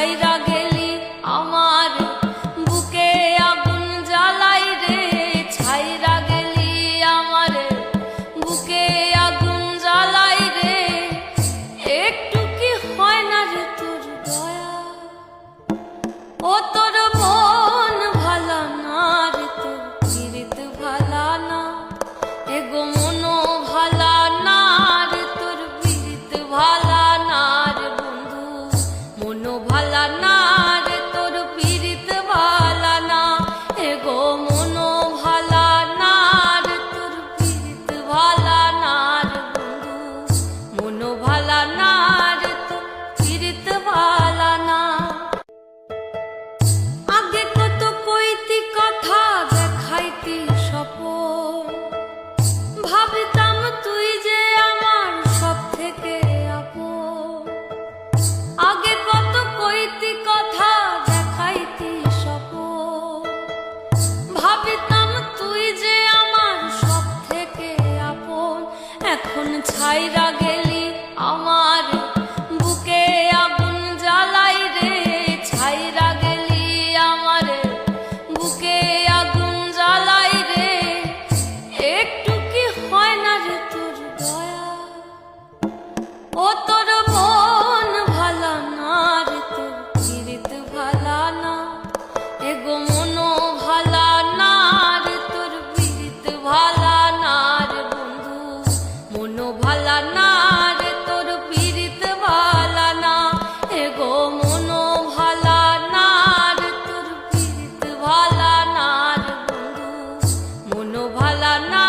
ছাইরা গেলি আমার বুকে আগুন জ্বালাই রে, ছাইরা গেলি আমার বুকে আগুন জ্বালাই রে। একটু কি হয় না রে তোর দয়া, ও তোর মন ভালা না রে, তোর পিরিত ভালা না, এগো মনো ভালা না রে, তোর পিরিত ভালা না রে বন্ধু, মনো ভালা না রে, তোর পিরিত ভালা না, এগো মনো ভালা না রে, তোর পিরিত ভালা না রে বন্ধু, মনো ভালা না রে, তোর পিরিত ভালা না। আগে কত কইতি কথা দেখাইতি স্বপন, ভাবতাম তুই যে আমার সব থেকে আপন। আগে কত কইতি কথা দেখাইতি স্বপন, ভাবতাম তুই যে আমার সব থেকে আপন। এখন ছাইরা গেলি আমার বুকে আগুন জ্বালাই রে, ছাইরা গেলি আমার বুকে আগুন জ্বালাই রে। একটু কি হয় না রে তোর দয়া, ও তোর মন ভালা না রে, তোর পিরিত ভালা না, এগো মনো ভালা না রে, তোর পিরিত ভালা না রে বন্ধু, মনো ভালা না রে, তোর পিরিত ভালা না, এগো মনো ভালা না রে, তোর পিরিত ভালা না রে বন্ধু, মনো ভালা না।